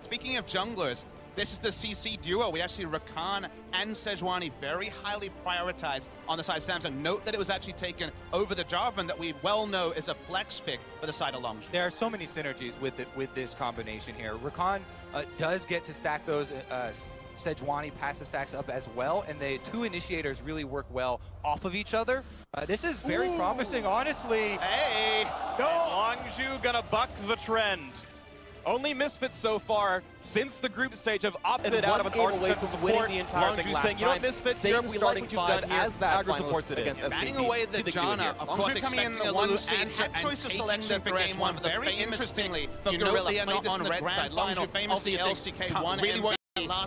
Speaking of junglers, this is the CC duo. We actually, Rakan and Sejuani, very highly prioritized on the side of Samsung. Note that it was actually taken over the Jarvan that we well know is a flex pick for the side of Longzhu. There are so many synergies with this combination here. Rakan does get to stack those Sejuani passive stacks up as well, and the two initiators really work well off of each other. This is very promising, honestly. Hey! No! Longzhu gonna buck the trend. Only Misfits so far since the group stage have opted out of an Architectural support. The entire thing Longzhu saying, you know what, Misfits, we like what you've done here. As that Aggro supports it against SSG. Banning away the Janna, of course, expecting a one seed and choice of selection for game one, but very interestingly, for Gorilla, they played this on the red side. Longzhu famously LCK1 really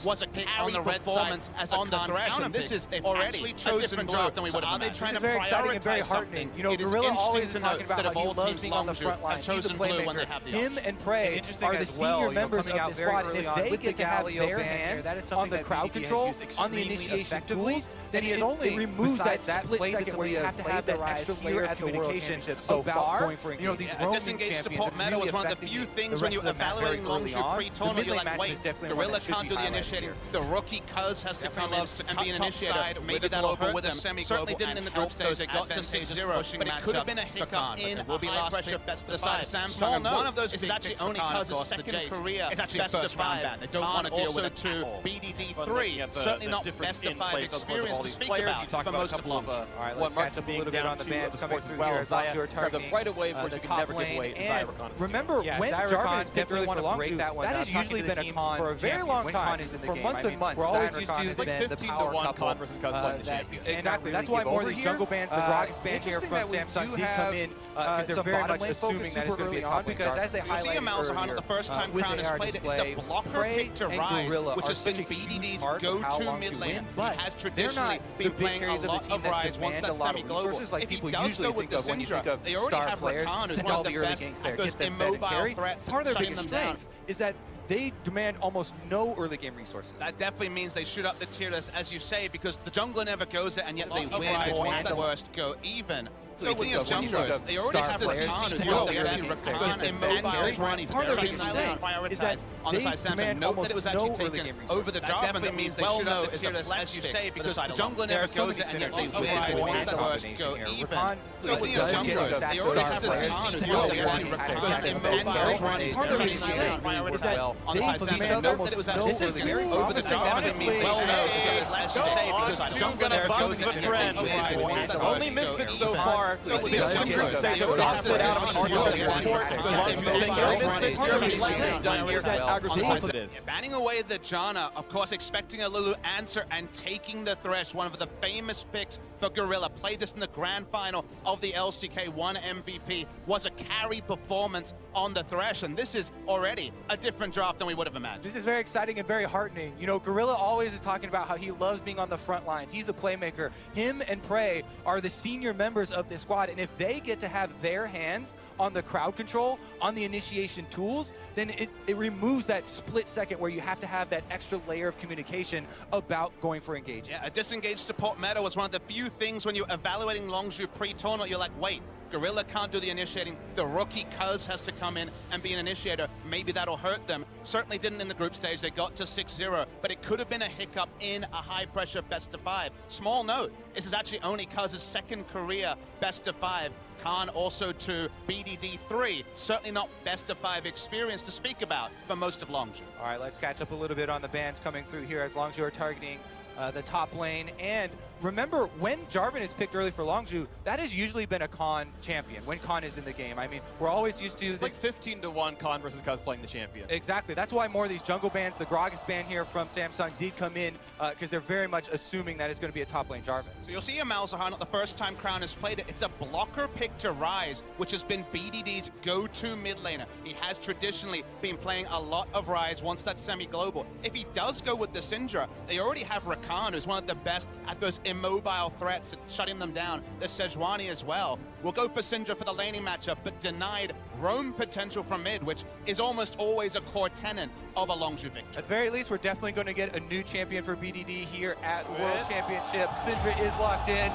was a carry on the red side as on the Thresh, and this is already a different draft than we would have imagined. This is very exciting and very heartening. You know, Gorilla always is talking about how he loves being on the front line. He's a playmaker. Him and Prey are the senior members of the squad, and if they get to have their hands on the crowd control, on the initiation tools, then it removes that split second where you have to have that extra layer of communication so far. Going for these disengaged support meta was one of the few things when you're evaluating Longzhu pre-tournament, you're like, wait, Gorilla can't do the initiating. The rookie Cuz has to come in and be an initiator. Maybe that'll hurt them. Certainly didn't in the group stage. They got to 6-0, but it could have been a hiccup in a high-pressure best of 5. Samsung, one of those is actually only Cuz's second career best of 5. They don't want to deal with it to BDD3. Certainly not best of 5 experience to speak about for most of Longzhu. All right, let's catch up a little bit on the bands coming through here as Longzhu are targeting right away the top lane. And remember, when Jarvan is picked early for Longzhu, that has usually been a con for a very long time. For months and months, we're always used to like 15-1 con versus Cuz playing the champion. Exactly. That's why more of these jungle bands, the Grog expansion here from Samsung did come in because they're very much assuming that it's going to be a con, because as they highlighted earlier, the first time Crown has played it, it's a blocker pick to Rise, which has been BDD's go-to mid lane. He has traditionally been playing a lot of Rise once that's semi-global. If he does go with the Syndra, they already have Rakan, who's one of the best at those immobile threats, part of their shutting biggest them down. strength is that they demand almost no early game resources. That definitely means they shoot up the tier list, as you say, because the jungler never goes there, and yet they win once the worst go even. Speaking of junglers, they already have the CC duo. They actually Rakan and Sejuani very highly prioritized on the side of Samsung. Note that it was actually taken over the Jarvan. That definitely means they shoot up the tier list, as you say, because the jungler never goes there, and yet they win once the worst go even. Speaking of junglers, they already have the CC duo. They actually Rakan and Sejuani very highly prioritized on the side of Samsung. Note that it was actually taken over the Jarvan. That means they shoot up, as you say, because the jungler never goes there, and yet they win once the worst go even. Only Misfits so far. Banning away the Janna, of course, expecting a Lulu answer and taking the Thresh, one of the famous picks for Gorilla. Played this in the grand final of the LCK1 MVP, was a carry performance on the Thresh, and this is already a different draft than we would have imagined. This is very exciting and very heartening. You know, Gorilla always is talking about how he loves being on the front lines. He's a playmaker. Him and Prey are the senior members of this squad, and if they get to have their hands on the crowd control, on the initiation tools, then it removes that split second where you have to have that extra layer of communication about going for engagement. Yeah, a disengaged support meta was one of the few things when you're evaluating Longzhu pre-tournament, you're like, wait, Gorilla can't do the initiating. The rookie Cuz has to come in and be an initiator. Maybe that'll hurt them. Certainly didn't in the group stage. They got to 6-0, but it could have been a hiccup in a high-pressure best-of-5. Small note, this is actually only Cuz's second career best-of-5. Khan also to BDD3. Certainly not best-of-5 experience to speak about for most of Longzhu. All right, let's catch up a little bit on the bans coming through here as Longzhu are targeting the top lane. And remember, when Jarvan is picked early for Longzhu, that has usually been a Con champion, when Con is in the game. I mean, we're always used to... It's like 15-1 Con versus Cuz playing the champion. Exactly. That's why more of these jungle bans, the Gragas ban here from Samsung did come in, because they're very much assuming that it's going to be a top lane Jarvan. So you'll see a Malzahar, not the first time Crown has played it. It's a blocker pick to Rise, which has been BDD's go-to mid laner. He has traditionally been playing a lot of Rise once that's semi-global. If he does go with the Syndra, they already have Rakan, who's one of the best at those immobile threats and shutting them down. There's Sejuani as well. We'll go for Syndra for the laning matchup, but denied roam potential from mid, which is almost always a core tenet of a Longzhu victory. At the very least, we're definitely going to get a new champion for BDD here at World Championship. Syndra is locked in.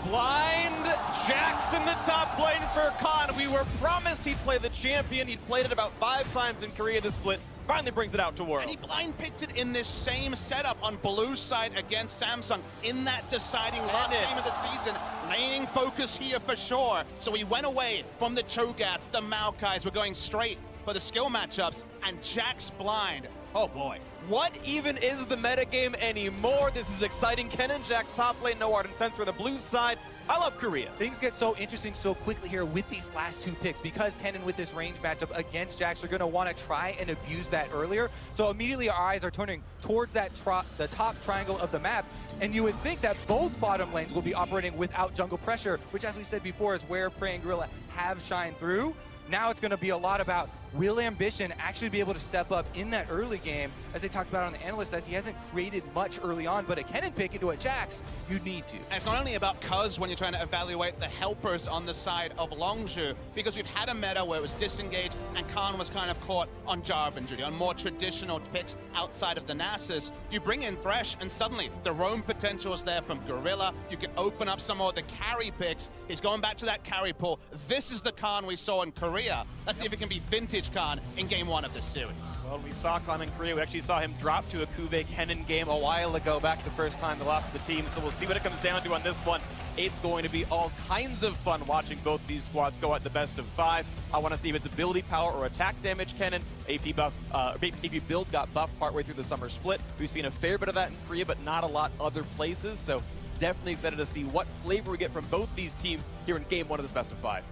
Blind Jax in the top lane for Khan. We were promised he'd play the champion. He'd played it about 5 times in Korea this split. Finally brings it out to Worlds. And he blind picked it in this same setup on blue side against Samsung in that deciding last game of the season. Laning focus here for sure. So he went away from the Chogats, the Maokais. We're going straight for the skill matchups, and Jax blind. Oh boy. What even is the metagame anymore? This is exciting. Ken and Jax top lane, no Ardent Sensor on the blue side. I love Korea. Things get so interesting so quickly here with these last 2 picks because Kennen with this range matchup against Jax are going to want to try and abuse that earlier. So immediately our eyes are turning towards that the top triangle of the map, and you would think that both bottom lanes will be operating without jungle pressure, which as we said before is where Prey and Gorilla have shined through. Now it's going to be a lot about will Ambition actually be able to step up in that early game? As they talked about on the analyst says, he hasn't created much early on, but a Kennen pick into a Jax, you need to. And it's not only about Cuz when you're trying to evaluate the helpers on the side of Longzhu, because we've had a meta where it was disengaged and Khan was kind of caught on Jarvan duty, on more traditional picks outside of the Nasus. You bring in Thresh and suddenly the roam potential is there from Gorilla. You can open up some more of the carry picks. He's going back to that carry pool. This is the Khan we saw in Korea. Let's see if it can be vintage Khan in game 1 of this series. Well, we saw Khan in Korea. We actually saw him drop to a Kuve Kennen game a while ago, back the first time the last of the team. So we'll see what it comes down to on this one. It's going to be all kinds of fun watching both these squads go at the best of 5. I want to see if it's ability power or attack damage Kennen. AP buff, AP build got buffed partway through the summer split. We've seen a fair bit of that in Korea, but not a lot other places. So definitely excited to see what flavor we get from both these teams here in game 1 of this best of 5.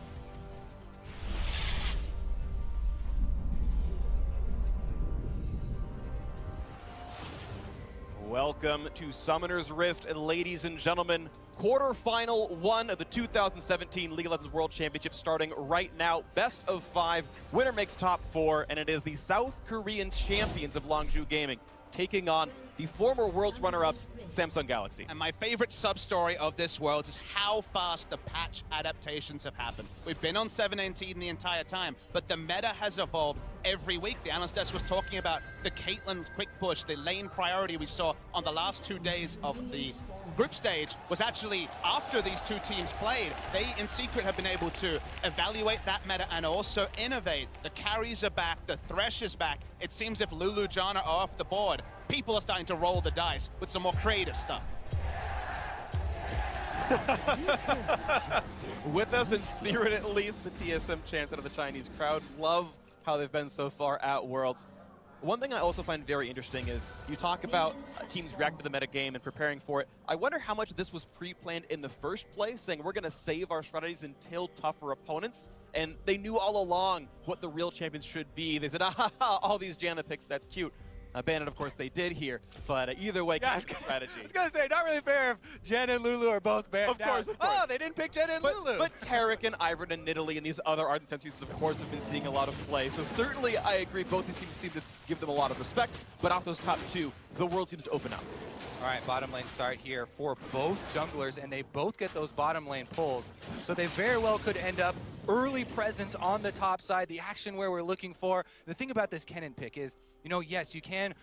Welcome to Summoner's Rift, and ladies and gentlemen, quarterfinal 1 of the 2017 League of Legends World Championship starting right now. Best of 5, winner makes top 4, and it is the South Korean champions of Longzhu Gaming taking on the former Worlds runner-ups, Samsung Galaxy. And my favorite sub-story of this World is how fast the patch adaptations have happened. We've been on 718 the entire time, but the meta has evolved every week. The analyst desk was talking about the Caitlyn quick push, the lane priority we saw on the last 2 days of the group stage was actually after these 2 teams played. They, in secret, have been able to evaluate that meta and also innovate. The carries are back, the Thresh is back. It seems if Lulu, Jana are off the board, people are starting to roll the dice with some more creative stuff. With us in spirit, at least, the TSM chants out of the Chinese crowd. Love how they've been so far at Worlds. One thing I also find very interesting is you talk about teams reacting to the metagame and preparing for it. I wonder how much of this was pre-planned in the first place, saying we're going to save our strategies until tougher opponents. And they knew all along what the real champions should be. They said, all these Janna picks, that's cute. Bandit, of course, they did here, but either way, yeah, strategy. I was going to say, not really fair if Jen and Lulu are both banned. Of course. Oh, they didn't pick Jen and Lulu. But Tarek and Ivern and Nidalee and these other Ardent Sensors, of course, have been seeing a lot of play. So certainly, I agree, both these teams seem to give them a lot of respect, but off those top 2, the world seems to open up. All right, bottom lane start here for both junglers, and they both get those bottom lane pulls. So they very well could end up early presence on the top side, the action where we're looking for. The thing about this Kennen pick is, you know, yes, you can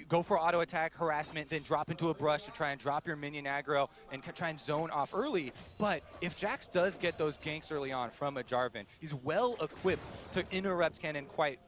go for auto attack, harassment, then drop into a brush to try and drop your minion aggro and try and zone off early. But if Jax does get those ganks early on from a Jarvan, he's well equipped to interrupt Kennen quite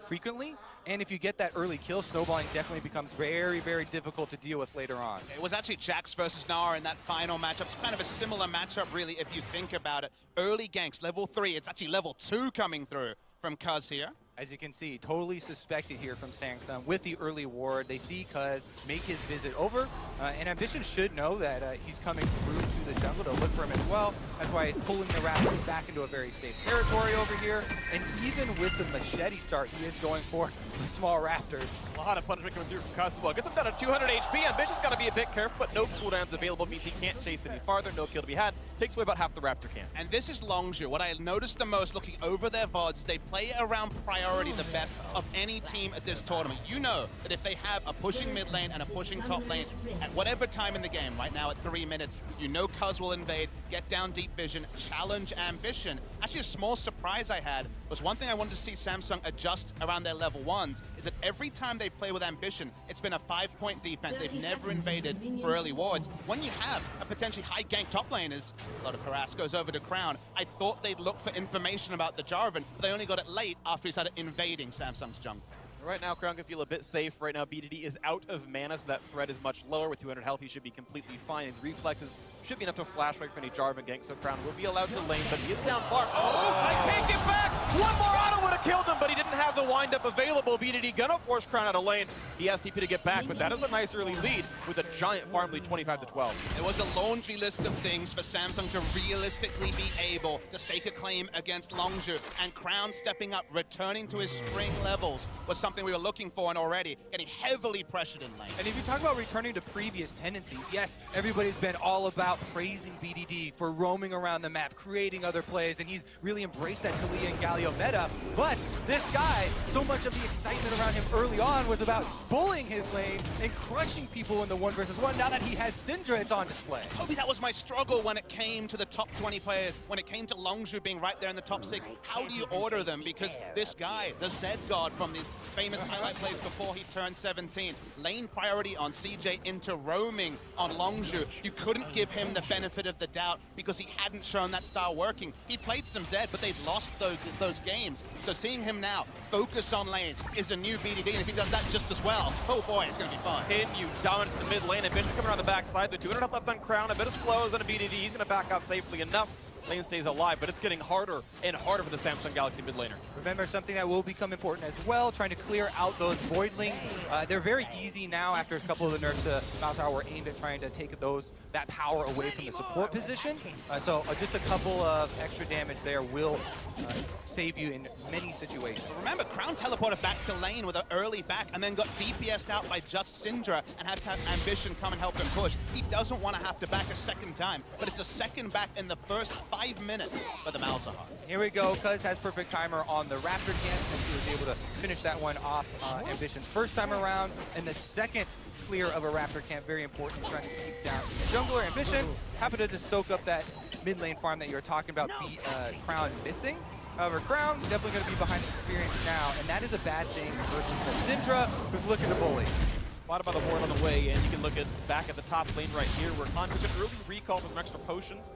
frequently. And if you get that early kill, snowballing definitely becomes very, very difficult to deal with later on. It was actually Jax versus Nara in that final matchup. It's kind of a similar matchup, really, if you think about it. Early ganks, level 3. It's actually level 2 coming through from Cuz here. As you can see, totally suspected here from Samsung with the early ward. They see Cuz make his visit over, and Ambition should know that he's coming through to the jungle to look for him as well. That's why he's pulling the Raptors back into a very safe territory over here. And even with the machete start, he is going for the small Raptors. A lot of punishment coming through from Cuz. Well, I guess I'm down to 200 HP. Ambition's got to be a bit careful, but no cooldowns available means he can't chase any farther. No kill to be had. Takes away about half the Raptor can. And this is Longzhu. What I noticed the most looking over their VODs is they play around priority the best of any team at this tournament. You know that if they have a pushing mid lane and a pushing top lane at whatever time in the game, right now at 3 minutes, you know Cuz Cuz will invade, get down deep vision, challenge Ambition. Actually, a small surprise I had was one thing I wanted to see Samsung adjust around their level 1s is that every time they play with Ambition, it's been a 5-point defense. They've never invaded for early wards. When you have a potentially high gank top laners, a lot of harass goes over to Crown. I thought they'd look for information about the Jarvan, but they only got it late after he started invading Samsung's jungle. Right now, Crown can feel a bit safe. Right now, BDD is out of mana, so that threat is much lower. With 200 health, he should be completely fine. His reflexes should be enough to flash right from any Jarvan gank, so Crown will be allowed to lane, but he is down far. Oh, I take it back! One more auto would have killed him, but he didn't have the wind-up available. BDD gonna force Crown out of lane. He has TP to get back, but that is a nice early lead with a giant farm lead, 25-12. It was a laundry list of things for Samsung to realistically be able to stake a claim against Longzhu, and Crown stepping up, returning to his spring levels was something we were looking for and already getting heavily pressured in lane. And if you talk about returning to previous tendencies, yes, everybody's been all about praising BDD for roaming around the map, creating other plays, and he's really embraced that Taliyah and Galio meta. But this guy, so much of the excitement around him early on was about bullying his lane and crushing people in the 1v1. Now that he has Syndra, it's on display. Toby, that was my struggle when it came to the top 20 players, when it came to Longzhu being right there in the top 6. How do you order them? Because this guy, the Zed God from these famous highlight plays before he turned 17, lane priority on CJ into roaming on Longzhu. You couldn't give him the benefit of the doubt because he hadn't shown that style working. He played some Zed, but they've lost those games. So seeing him now focus on lanes is a new BDD, and if he does that just as well, oh boy, it's going to be fun. You dominate the mid lane, Ambition coming around the backside. The 200 up left on Crown, a bit of slows on a BDD. He's going to back off safely enough. Lane stays alive, but it's getting harder and harder for the Samsung Galaxy mid laner. Remember, something that will become important as well, trying to clear out those voidlings. They're very easy now after a couple of the nerfs to Malzahar were aimed at trying to take that power away from the support position. So just a couple of extra damage there will save you in many situations. But remember, Crown teleported back to lane with an early back and then got DPS'd out by just Syndra and had to have Ambition come and help him push. He doesn't want to have to back a second time, but it's a second back in the first 5 minutes for the Malzahar. Here we go. Cuz has perfect timer on the Raptor camp, and he was able to finish that one off Ambition's first time around. And the second clear of a Raptor camp, very important, trying to keep down jungler. Ambition happy to just soak up that mid lane farm that you were talking about, Crown missing. However, Crown definitely going to be behind the experience now, and that is a bad thing versus the Syndra, who's looking to bully. Bottom of the board on the way, and you can look at back at the top lane right here, where Contra can early recall with some extra potions.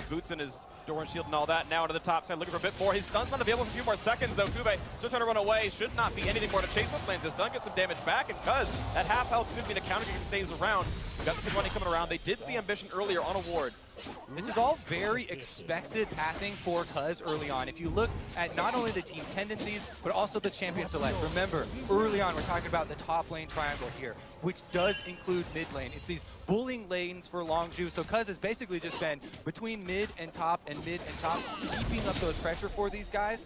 Boots in his Doran shield and all that. Now to the top side, looking for a bit more. His stun's not available for a few more seconds, though. Kube still trying to run away. Should not be anything more to chase with lanes. His stun gets some damage back, and Cuz, that half health could mean a counter game stays around. Got the money coming around. They did see Ambition earlier on a ward. This is all very expected pathing for Cuz early on. If you look at not only the team tendencies, but also the champion select. Remember, early on, we're talking about the top lane triangle here, which does include mid lane. It's these bullying lanes for Longzhu. So Cuz has basically just been between mid and top, keeping up those pressure for these guys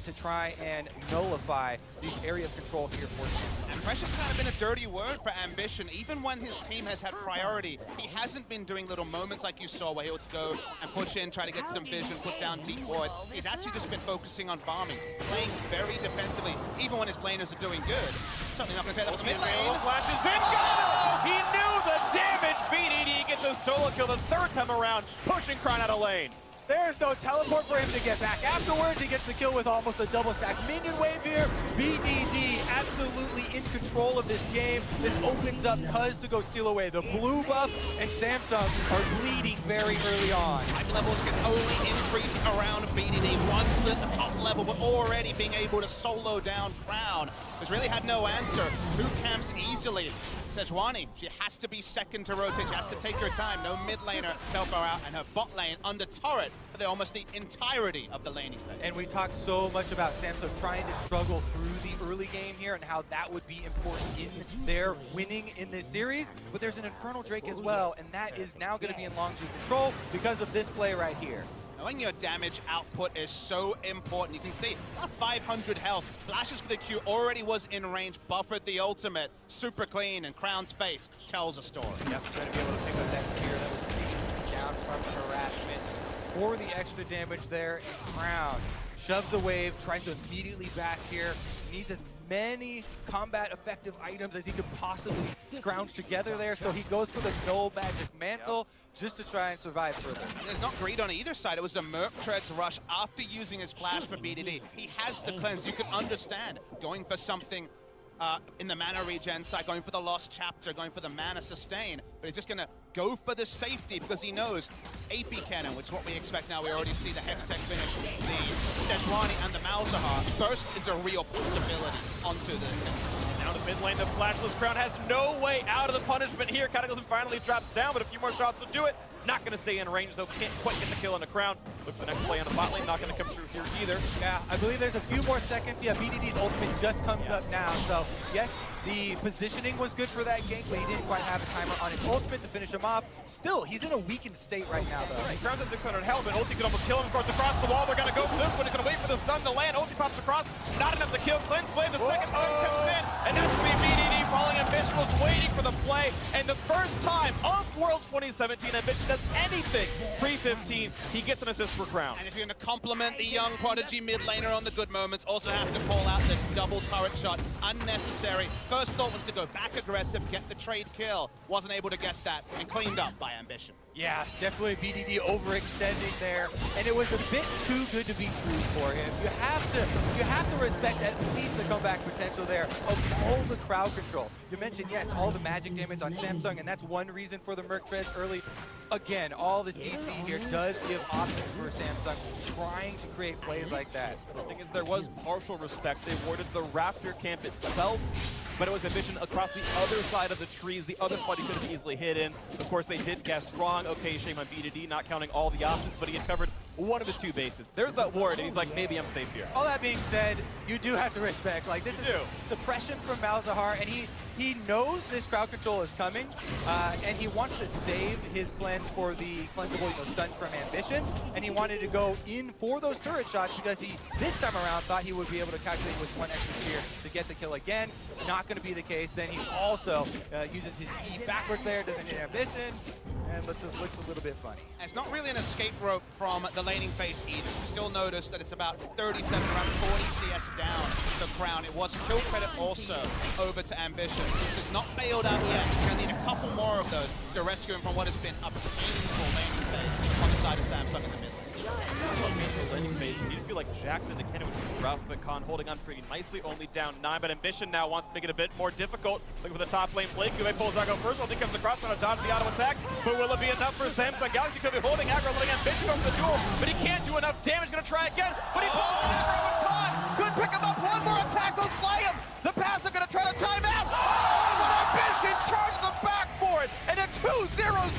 to try and nullify the area of control here for him. And pressure's kind of been a dirty word for Ambition. Even when his team has had priority, he hasn't been doing little moments like you saw where he would go and push in, try to get some vision, put down deep wards. He's actually just been focusing on farming, playing very defensively, even when his laners are doing good. Certainly not going to say that with the mid lane. Flashes in, got him! He knew the damage! BDD gets a solo kill the third time around, pushing Crown out of lane. There's no teleport for him to get back. Afterwards, he gets the kill with almost a double stack minion wave here. BDD absolutely in control of this game. This opens up Cuz to go steal away the blue buff, and Samsung are leading very early on. Hype levels can only increase around BDD once at the top level, but already being able to solo down Crown, who's really had no answer. 2 camps easily. Sejuani, she has to be second to rotate. She has to take her time. No mid laner to help her out, and her bot lane under turret for almost the entirety of the laning phase. And we talked so much about Samsung trying to struggle through the early game here and how that would be important in their winning in this series. But there's an Infernal Drake as well, and that is now going to be in Longzhu control because of this play right here. Knowing your damage output is so important. You can see about 500 health. Flashes for the Q already was in range, buffered the ultimate. Super clean, and Crown's face tells a story. Yep, trying to be able to pick up that spear that was taken down from harassment for the extra damage there. And Crown shoves a wave, tries to immediately back here. Needs as many combat effective items as he could possibly scrounge together there. So he goes for the no magic mantle just to try and survive further. There's not greed on either side. It was a Merc Treads rush after using his flash for BDD. He has the cleanse. You can understand going for something in the mana regen side, going for the Lost Chapter, going for the mana sustain, but he's just going to go for the safety because he knows AP Cannon, which is what we expect now. We already see the Hextech finish, the Sejuani and the Malzahar. Burst is a real possibility onto the Now the mid lane, the Flashless Crown has no way out of the punishment here. Cataclysm finally drops down, but a few more shots will do it. Not going to stay in range, though. Can't quite get the kill on the Crown. Look for the next play on the bot lane. Not going to come through here either. Yeah, I believe there's a few more seconds. Yeah, BDD's ultimate just comes up now. So, yes, the positioning was good for that gank, but he didn't quite have a timer on his ultimate to finish him off. Still, he's in a weakened state right now, though. Right, Crown's at 600 health, but Ulti could almost kill him. Of course, across the wall, they're going to go for this one. He's going to wait for the stun to land. Ulti pops across. Not enough to kill. Cleanse play. The second stun comes in, and that's going to be BDD. Falling Ambition was waiting for the play, and the first time of Worlds 2017, Ambition does anything pre-15. He gets an assist for Crown. And if you're going to compliment the young Prodigy mid laner on the good moments, also have to call out the double turret shot. Unnecessary. First thought was to go back aggressive, get the trade kill. Wasn't able to get that, and cleaned up by Ambition. Yeah, definitely BDD overextending there, and it was a bit too good to be true for him. You have to respect at least the comeback potential there of all the crowd control. You mentioned, yes, all the magic damage on Samsung, and that's one reason for the Merc Treads early. Again, all the CC here does give options for Samsung trying to create plays like that. The thing is, there was partial respect. They warded the Raptor camp itself, but it was Ambition across the other side of the trees. The other spot he could have easily hit in. Of course, they did guess strong. Okay, shame on BDD, not counting all the options, but he had covered one of his two bases. There's that ward, and he's like, maybe I'm safe here. All that being said, you do have to respect, like, this is suppression from Malzahar, and he knows this crowd control is coming, and he wants to save his cleanse for the cleansable, stun from Ambition, and he wanted to go in for those turret shots because he, this time around, thought he would be able to calculate with one extra spear to get the kill again. Not going to be the case. Then he also uses his E backwards there, doesn't hit Ambition, and looks a little bit funny. And it's not really an escape rope from the laning phase either. You still notice that it's about 37, around 40 CS down the Crown. It was kill credit also over to Ambition. So it's not bailed out yet. You're going to need a couple more of those to rescue him from what has been a painful laning phase on the side of Samsung in the middle. You feel like Jackson to Kenny would be rough, but Khan holding on pretty nicely, only down 9, but Ambition now wants to make it a bit more difficult. Looking for the top lane play. Kuwei pulls Zago first, Ulti comes across, trying to dodge the auto attack, but will it be enough for Samsung? Galaxy could be holding aggro, letting Ambition go for the duel, but he can't do enough damage. Gonna try again, but he pulls the aggro, but Khan could pick him up. One more attack will slay him. The pass are gonna try to time out. Oh, but Ambition charges him back for it, and a 2-0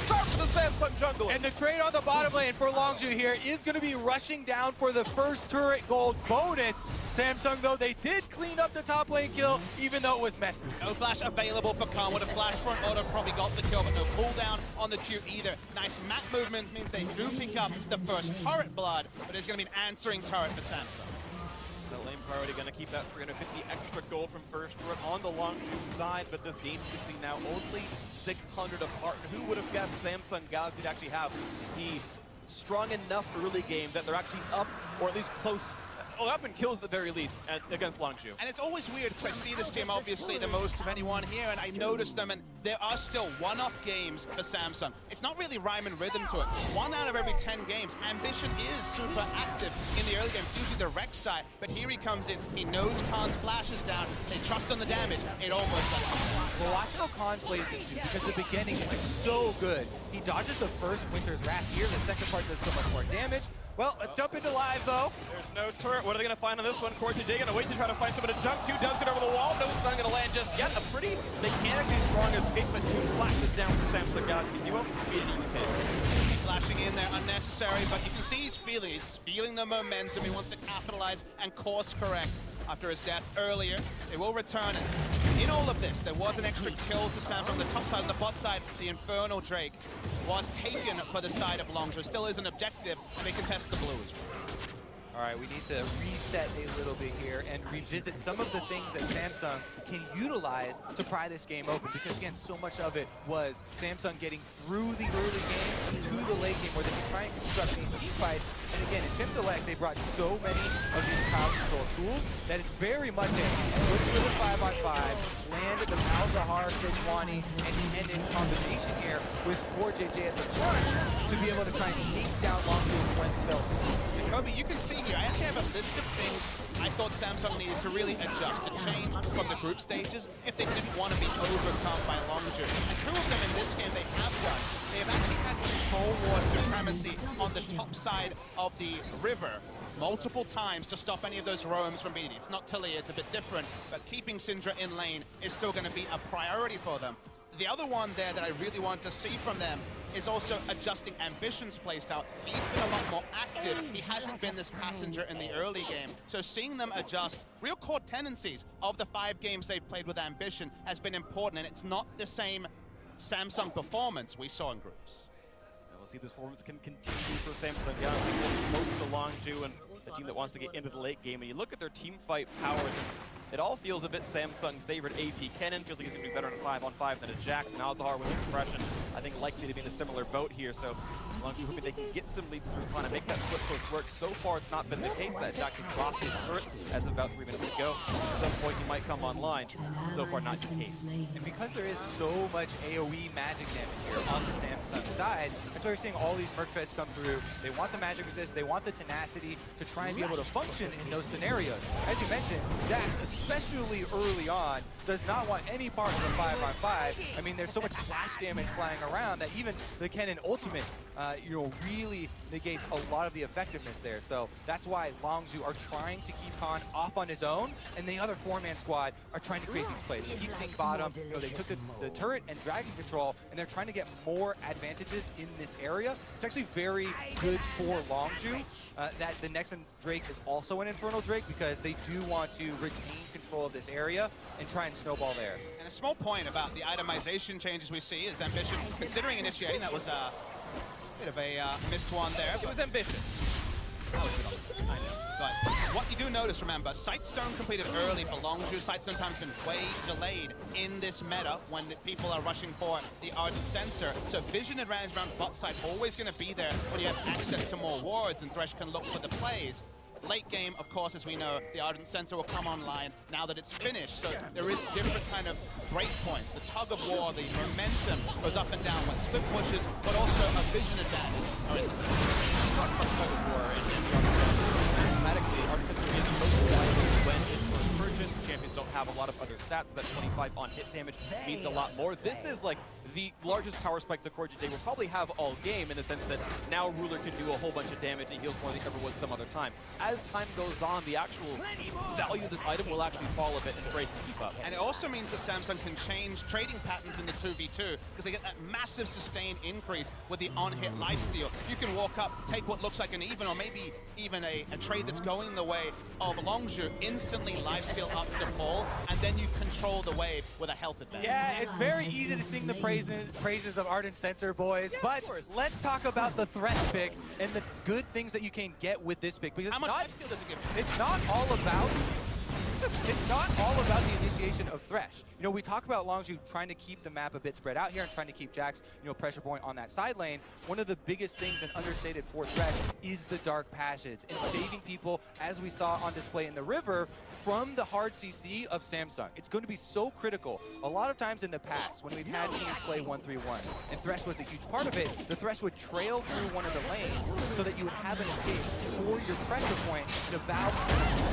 start for the Samsung jungle. And the trade on the bottom lane for Longzhu here is going to be rushing down for the first turret gold bonus. Samsung, though, they did clean up the top lane kill, even though it was messy. No flash available for Khan. With a flash front auto, probably got the kill, but no cooldown on the Q either. Nice map movements means they do pick up the first turret blood, but there's going to be an answering turret for Samsung. The lane priority going to keep that 350 extra gold from first turret on the Longzhu side, but this game you can see now only 600 apart. Who would have guessed Samsung Galaxy to actually have the strong enough early game that they're actually up, or at least close, up in kills at the very least against Longzhu. And it's always weird because I see this team obviously the most of anyone here, and I notice them, and there are still one-off games for Samsung. It's not really rhyme and rhythm to it. 1 out of every 10 games. Ambition is super active in the early games, usually the Rex side, but here he comes in, he knows Khan's flash is down, they trust on the damage, it almost doesn't. Well, watch how Khan plays this dude, because the beginning is so good. He dodges the first Winter's Wrath here, the second part does so much more damage. Well, let's jump into live, though. There's no turret. What are they going to find on this one? Cortez going to wait to try to find someone to jump to. Does get over the wall. No stun going to land just yet. A pretty mechanically strong escape, but 2 flashes down for Samsung Galaxy duo. He's flashing in there unnecessary, but you can see he's feeling the momentum. He wants to capitalize and course correct after his death earlier. They will return it. In all of this, there was an extra kill to Samsung on the top side. On the bot side, the Infernal Drake was taken for the side of Longzhu. Still is an objective, and they contest the blue as well. All right, we need to reset a little bit here and revisit some of the things that Samsung can utilize to pry this game open, because again, so much of it was Samsung getting through the early game to the late game where they can try and construct these team fights. And again, in Tim Select, they brought so many of these crowd control tools that it's very much a put it to the 5-on-5, land at the Malzahar, Sejuani, and end in combination here with 4JJ at the front to be able to try and take down Longju when felt. Kobe, you can see here, I actually have a list of things I thought Samsung needed to really adjust, to change from the group stages if they didn't want to be overcome by Longju. And two of them in this game they have done. They have actually had control war supremacy on the top side of the river multiple times to stop any of those roams from beating. It's not Tilly, it's a bit different, but keeping Syndra in lane is still going to be a priority for them. The other one there that I really want to see from them is also adjusting Ambition's playstyle. He's been a lot more active. He hasn't been this passenger in the early game. So seeing them adjust real core tendencies of the 5 games they've played with Ambition has been important, and it's not the same Samsung performance we saw in groups. And we'll see this performance can continue for Samsung. Yeah, close to Longju and the team that wants to get into the late game. And you look at their team fight powers, it all feels a bit Samsung favored. AP Kennen feels like he's going to be better in a 5-on-5 than a Jax. Malzahar with the suppression, I think likely to be in a similar boat here. So Longju hoping they can get some leads through, trying to make that split push work. So far, it's not been the case. That Jax has dropped his turret as of about 3 minutes ago. At some point, he might come online. So far, not the case. And because there is so much AoE magic damage here on the Samsung side, that's why we're seeing all these Merc Treads come through. They want the magic resist, they want the tenacity to try and be able to function in those scenarios. As you mentioned, Jax, especially early on, does not want any part of the 5-on-5. I mean, there's so much splash damage flying around that even the Kennen ultimate, really negates a lot of the effectiveness there. So that's why Longju are trying to keep Khan off on his own, and the other 4-man squad are trying to create these plays. We keep seeing bottom, they took the turret and dragon control, and they're trying to get more advantages in this area. It's actually very good for Longju that the next Drake is also an Infernal Drake, because they do want to retain control of this area and try and snowball there. And a small point about the itemization changes we see is Ambition considering initiating. That was a bit of a missed one there. It was Ambition. But what you do notice, remember, Sightstone completed early for Longju. Sightstone time's been way delayed in this meta when the people are rushing for the Ardent Sensor. So vision advantage around bot side always going to be there when you have access to more wards, and Thresh can look for the plays. Late game, of course, as we know, the Ardent Sensor will come online now that it's finished. So there is different kind of break points. The tug of war, the momentum goes up and down when split pushes, but also a vision advantage. Mathematically, Ardent Sensor is most likely when it's first purchased. Champions don't have a lot of other stats, so that 25 on hit damage means a lot more. This is like the largest power spike the core GJ will probably have all game, in the sense that now Ruler can do a whole bunch of damage and heals more than he ever would some other time. As time goes on, the actual value of this item will actually fall a bit and Brace and keep up. And it also means that Samsung can change trading patterns in the 2v2, because they get that massive sustained increase with the on-hit lifesteal. You can walk up, take what looks like an even, or maybe even a trade that's going the way of Longju, instantly lifesteal up to full, and then you control the wave with a health advantage. Yeah, it's very easy to sing the praises of Ardent Sensor, boys, but let's talk about the Thresh pick and the good things that you can get with this pick. Because how much lifesteal does it give you? It's not all about the initiation of Thresh. You know, we talk about Longju trying to keep the map a bit spread out here and trying to keep Jax, pressure point on that side lane. One of the biggest things and understated for Thresh is the Dark Passage and saving people, as we saw on display in the river, from the hard CC of Samsung. It's going to be so critical. A lot of times in the past, when we've had teams play 1-3-1, and Thresh was a huge part of it, the Thresh would trail through one of the lanes so that you would have an escape for your pressure point to valve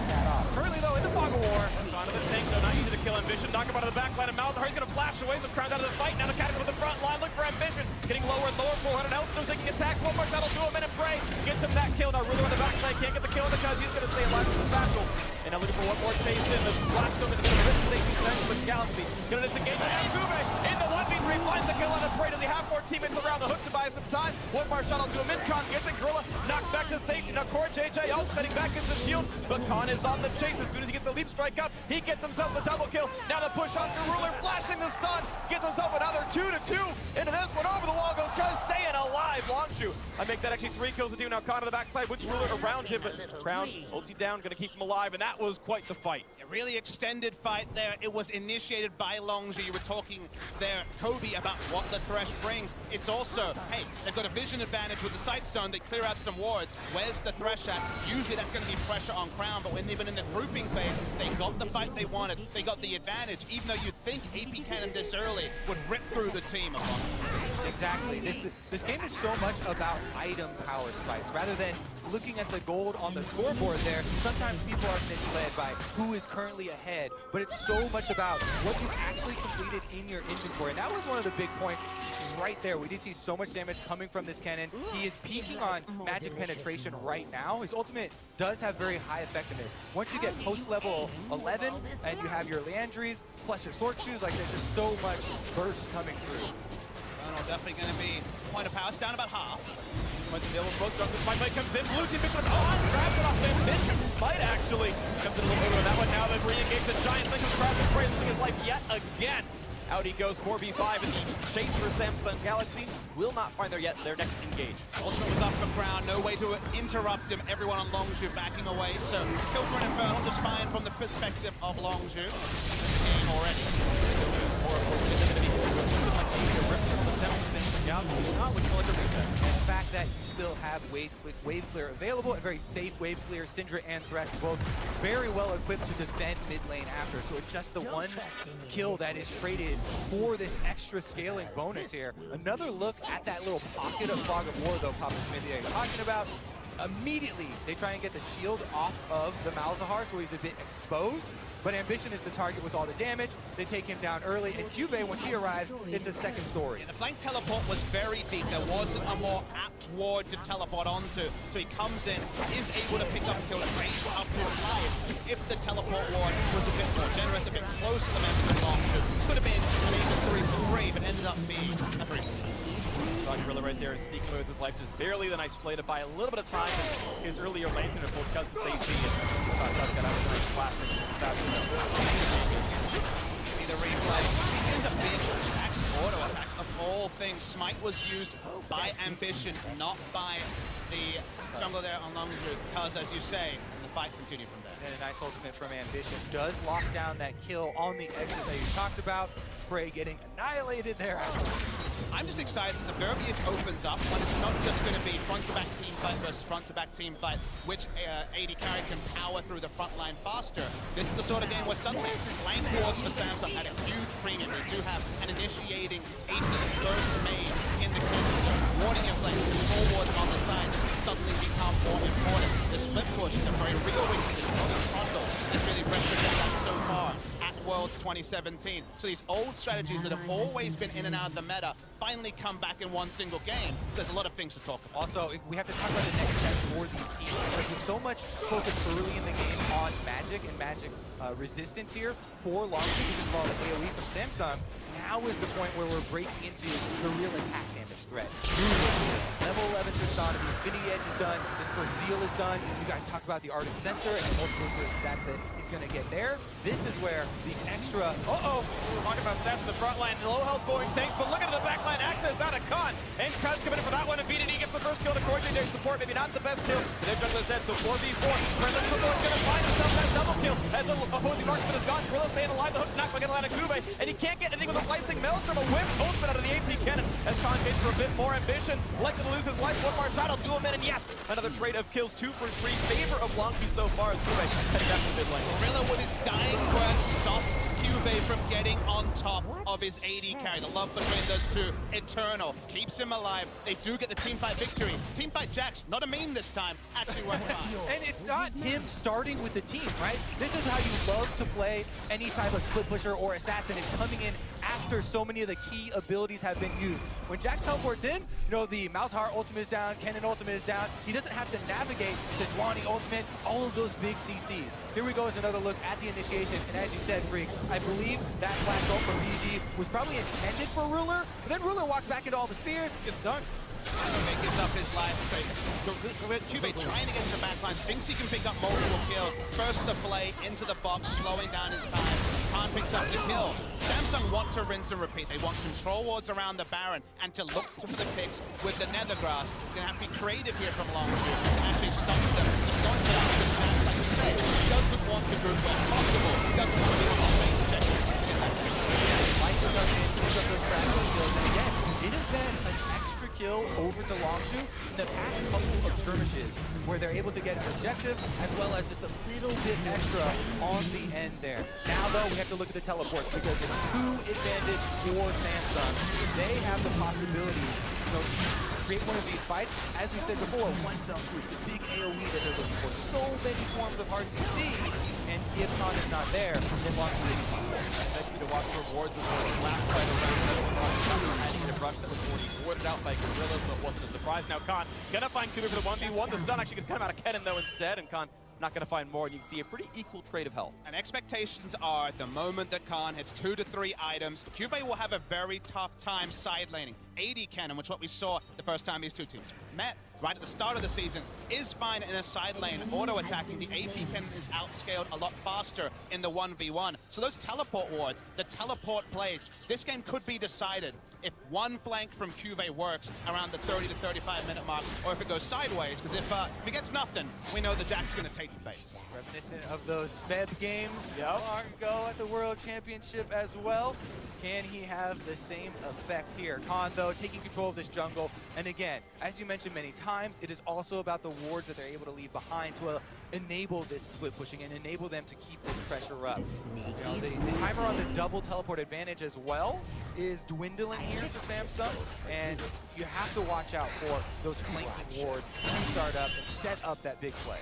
that off. Currently, though, in the Fog of War, onto the tank, though, not easy to kill Ambition. Knock him out of the back line, and Malzahar, he's going to flash away, so Crown's out of the fight. Now the Catacomb with the front line, look for Ambition. Getting lower and lower, 400 health, still taking attack. One more shot will do him in and pray. Gets him that kill. Now Ruler on the backside, can't get the kill because he's going to stay alive with the satchel. And now looking for one more chase in. The Blackstone in the middle of the safety center, but Galaxy going to disengage. And Gube in the 1v3 finds the kill on the prey. Does he have more teammates around the hook to buy some time? One more shot will do him. Intron gets it. Gorilla knocked back to safety. Now Core JJ ultimating back into shield, but Khan is on the chase. As soon as he gets the leap strike up, he gets himself the double kill. Now the push on for Ruler, flashing the stun, gets himself another 2-2 into this one. Over the wall goes Cuz, staying alive. Longshu, I make that actually 3 kills to do. Now Khan on the backside with Ruler around him, but Crown ulti down, gonna keep him alive, and that was quite the fight. A really extended fight there. It was initiated by Longshu. You were talking there, Kobe, about what the Thresh brings. It's also, hey, they've got a vision advantage with the sight zone. They clear out some wards. Where's the Thresh at? Usually that's going to be pressure on Crown, but when they've been in the grouping phase, they got the fight they wanted. They got the advantage, even though you'd think AP Cannon this early would rip through the team. Exactly. This game is so much about item power spikes. Rather than looking at the gold on the scoreboard there, sometimes people are misled by who is currently ahead, but it's so much about what you actually completed in your inventory. And that was one of the big points right there. We did see so much damage coming from this cannon. He is peaking on magic penetration right now. His ultimate does have very high effectiveness. Once you get post level 11 and you have your Leandries plus your Sork Shoes, like there's just so much burst coming through. Definitely going to be point of power. It's down about half. Once the yellow post up, Smite comes in. Blue team picks up on, grabs it off Ambition. Smite actually comes in a little bit of that one. Now they've re-engaged the Giant. Thing is grabs and sprays his life yet again. Out he goes, 4v5 in the chase for Samsung Galaxy. Will not find their next engage. Ultimate was up for Crown, no way to interrupt him. Everyone on Longshu backing away, so kill for an Infernal just fine from the perspective of Longshu. Game already. The fact that you still have wave clear available, and very safe wave clear, Syndra and Thresh both very well equipped to defend mid lane after. So it's just the one kill that is traded for this extra scaling bonus here. Another look at that little pocket of Fog of War though, Papa Smithy, you're talking about. Immediately, they try and get the shield off of the Malzahar, so he's a bit exposed. But Ambition is the target with all the damage. They take him down early, and Cuvee, when he arrives, it's a second story. Yeah, the flank teleport was very deep. There wasn't a more apt ward to teleport onto. So he comes in, is able to pick up a kill, raise up his life. If the teleport ward was a bit more generous, a bit closer to the Longshu, could have been maybe 3-3, but ended up being a 3. Gorilla right there is sneaking away with his life just barely. The nice play to buy a little bit of time. His earlier lane could have pulled Cuz to safety. See the replay. Here's a big axe auto attack. Of all things, Smite was used by Ambition, not by the jungle there on Longshu. Cuz, as you say, the fight continued from there. And a nice ultimate from Ambition does lock down that kill on the exit that you talked about. Prey getting annihilated there. I'm just excited that the verbiage opens up when it's not just going to be front-to-back team fight versus front-to-back team fight, which AD carry can power through the front line faster. This is the sort of game where suddenly lane wards for Samsung had a huge premium. They do have an initiating AP first main in the cannon, so warding in place, small wards on the side suddenly become more important. The split push is a very real weakness. Frontal has really represented that so far at Worlds 2017. So these old strategies that have always been in and out of the meta finally come back in one single game. There's a lot of things to talk about. Also, we have to talk about the next step for these teams. Because with so much focus early in the game on Magic and Magic resistance here for Longshu, as well as AoE from Samsung, now is the point where we're breaking into the real attack damage threat. Level 11 Tristana, the Infinity Edge is done, this first Zeal is done. You guys talk about the Ardent Sensor and the multiple stats that he's going to get there. This is where the extra... We're talking about stats in the front line. Low health going tank, but look at the back line access out of Khan. And Cuz coming in for that one, and BDD gets the first kill to coordinate support. Maybe not the best kill, but they've done this dead, so 4v4. Presence support going to find himself that double kill. As the opposing marksman is gone, Gorilla staying alive, the hook knock by Atlanta Cuvee, and he can't get anything with a slicing Maelstrom, a whip ultimate out of the AP cannon. As Khan gains for a bit more ambition, likely to lose his life. One more shot, I'll do him in, and yes, another trade of kills, 2 for 3. Favor of Longshu so far as Cuvee heading back to mid lane. Gorilla with his dying breath stopped Cuvee from getting on top of his AD carry. The love between those two, eternal. Keeps him alive. They do get the teamfight victory. Teamfight Jax, not a meme this time, actually worked fine. And it's not him starting with the team, right? This is how you love to play any type of split pusher or assassin. It's coming in after so many of the key abilities have been used. When Jax teleports in, you know, the Malzahar ultimate is down, Kennen ultimate is down. He doesn't have to navigate the Dwani ultimate, all of those big CCs. Here we go as another look at the initiation, and as you said, Freak, I believe that flash ult from BG was probably intended for Ruler, but then Ruler walks back into all the spears, gets dunked. Cube gives up his life. So Cube trying to get to the backline, thinks he can pick up multiple kills. First the play into the box, slowing down his time. Khan picks up the kill. Samsung want to rinse and repeat. They want control wards around the Baron and to look for the picks with the Nethergrass. They're going to have to be creative here from Longview to actually stop them. He's going to have to snap, like you say. He doesn't want to group where possible. He doesn't want to be on base check. Lightning does into those fragile kills. And again, it has been an extra kill over to Longview in the past couple of skirmishes where they're able to get an objective as well as just a little bit extra on the end there. Now though, we have to look at the teleport because it's 2 advantage for Samsung. They have the possibility to create one of these fights. As we said before, one fell through the big AoE that they're looking for. So many forms of RTC, and if Khan is not there, then Longview will be fine. Next to watch rewards with the last fight around. Had to get a brush that was already warded out by Gorillas, but wasn't a surprise. Now Khan gonna find Kuber for the 1v1. The stun actually gonna come out of Kennen though instead, and Khan not gonna find more, and you can see a pretty equal trade of health. And expectations are the moment that Khan hits 2 to 3 items, Cube will have a very tough time side laning. 80 Kennen, which is what we saw the first time these two teams met right at the start of the season, is fine in a side lane auto-attacking. The AP Kennen is outscaled a lot faster in the 1v1. So those teleport wards, the teleport plays, this game could be decided if one flank from Cuvée works around the 30 to 35 minute mark, or if it goes sideways, because if he gets nothing, we know the Jack's going to take the base. Reminiscent of those Sped games long ago at the World Championship as well. Can he have the same effect here? Khan, though, taking control of this jungle. And again, as you mentioned many times, it is also about the wards that they're able to leave behind to enable this split pushing and enable them to keep this pressure up. You know, the timer on the double teleport advantage as well is dwindling here for Samsung, and you have to watch out for those flanking wards to start up and set up that big play.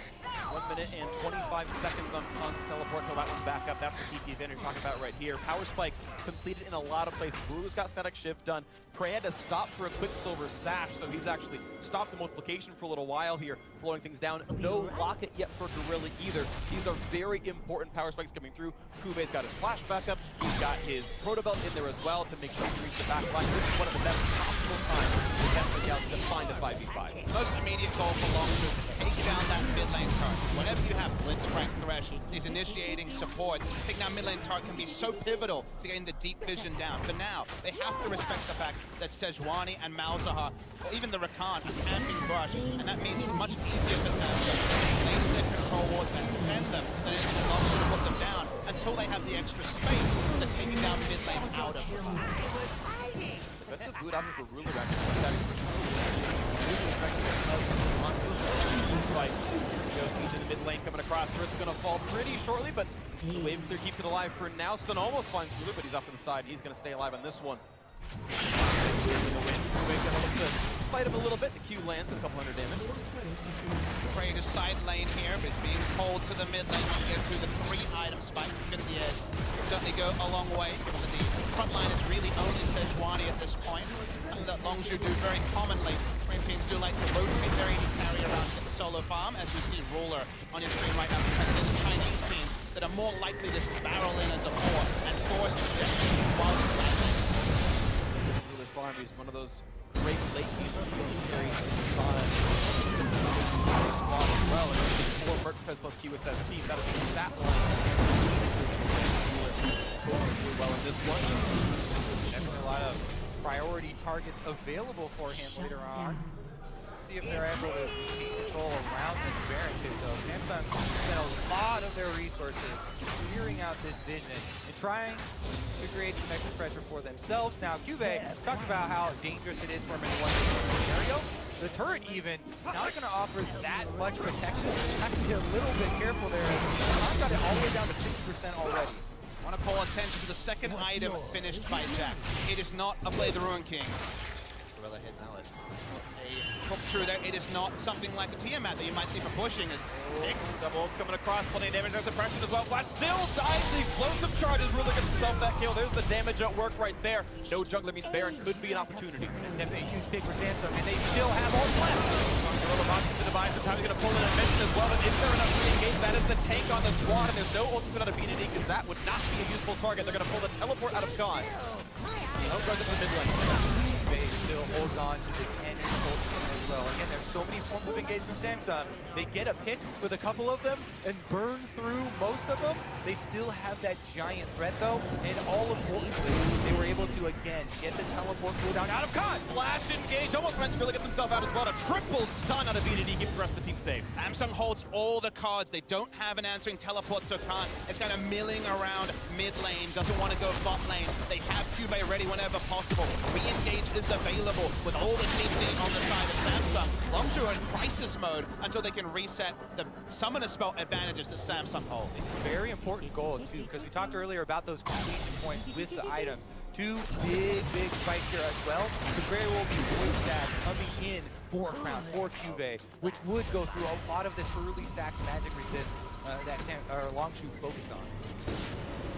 1 minute and 25 seconds on Khan's teleport till that one's back up. That's the TP advantage we're talking about right here. Power spikes completed in a lot of places. Bru's got static shift done. Prey had to stop for a quick silver sash, so he's actually stopped the multiplication for a little while here, slowing things down. No locket yet for Gorilla either. These are very important power spikes coming through. Kuve's got his flash backup. He's got his proto belt in there as well to make sure he reaches the back line. This is one of the best possible times to definitely get to find a 5v5. Most immediate goal for Longview is to take down that mid lane turret. Whenever you have Blitzcrank, Thresh, these initiating supports, taking down mid lane turret can be so pivotal to getting the deep vision down. For now, they have to respect the fact that Sejuani and Malzahar, or even the Rakan, are camping brush, and that means it's much easier for Samsung to place their control wards and defend them than it is for Longview to put them down until they have the extra space to taking down mid lane out of them. That's a good option for Ruler back fight. Goes into the mid lane coming across. Turret's gonna fall pretty shortly, but the wave clear keeps it alive for now. Stun almost finds Ruler, but he's up to the side. He's gonna stay alive on this one. Fight him a little bit. The Q lands with a couple hundred damage. Prey to side lane here is being pulled to the mid lane to get through the 3-item spike to fit the edge. Certainly go a long way, given that the front line is really only Sejuani at this point. And that Longview do very commonly. Prey teams do like to rotate their AD carry around to get the solo farm, as we see Ruler on your screen right now. And the Chinese teams that are more likely to just barrel in as a 4 and force objectives while the side lane. Ruler farm is one of those great late game carries on a squad as well. And it's 4 Merc Prez plus QSS team. That is that line. Really well in this one. Definitely a lot of priority targets available for him later on. Let's see if they're able to gain control around this Baron pick though. Samsung spent a lot of their resources clearing out this vision and trying to create some extra pressure for themselves. Now, Cuvée talked about how dangerous it is for him in one scenario. The turret even not going to offer that much protection. Have to be a little bit careful there. I've got it all the way down to 50% already. I want to call attention to the second item finished by Jack. It is not a Play the Ruin King. Gorilla hits it. Hook through there. It is not something like a Tiamat that you might see for pushing. As double ult's coming across, plenty of damage. There's suppression as well. Flash still dies. The explosive charge is really going to self that kill. There's the damage at work right there. No jungler means Baron could be an opportunity. It's definitely a huge pick for Samsung, and they still have all left. Gorilla boxing the device. Sometimes he's going to pull in a mission as well. But is there enough to engage? That is the tank on the squad, and there's no ultimate out of Beanie because that would not be a useful target. They're going to pull the teleport out of Khan. Oh, goes into the mid lane. They still holds on to the cannon ultimate as well. Again, there's so many forms of engage from Samsung. They get a pick with a couple of them and burn through most of them. They still have that giant threat though, and all importantly, they were able to again get the teleport cooldown out of Khan. Flash engage, almost Rents really gets himself out as well. A triple stun out of VDD keeps the rest of the team safe. Samsung holds all the cards. They don't have an answering teleport, so Khan is kind of milling around mid lane, doesn't want to go bot lane. They have Cube ready whenever possible. Re-engage is available with all the CC on the side of Samsung. Longzhu are in crisis mode until they can reset the summoner spell advantages that Samsung hold. It's a very important goal too, because we talked earlier about those completion points with the items. Two big spikes here as well. The very will be void stack coming in for Crown, for Cube, which would go through a lot of this early stacked magic resist that Longzhu focused on.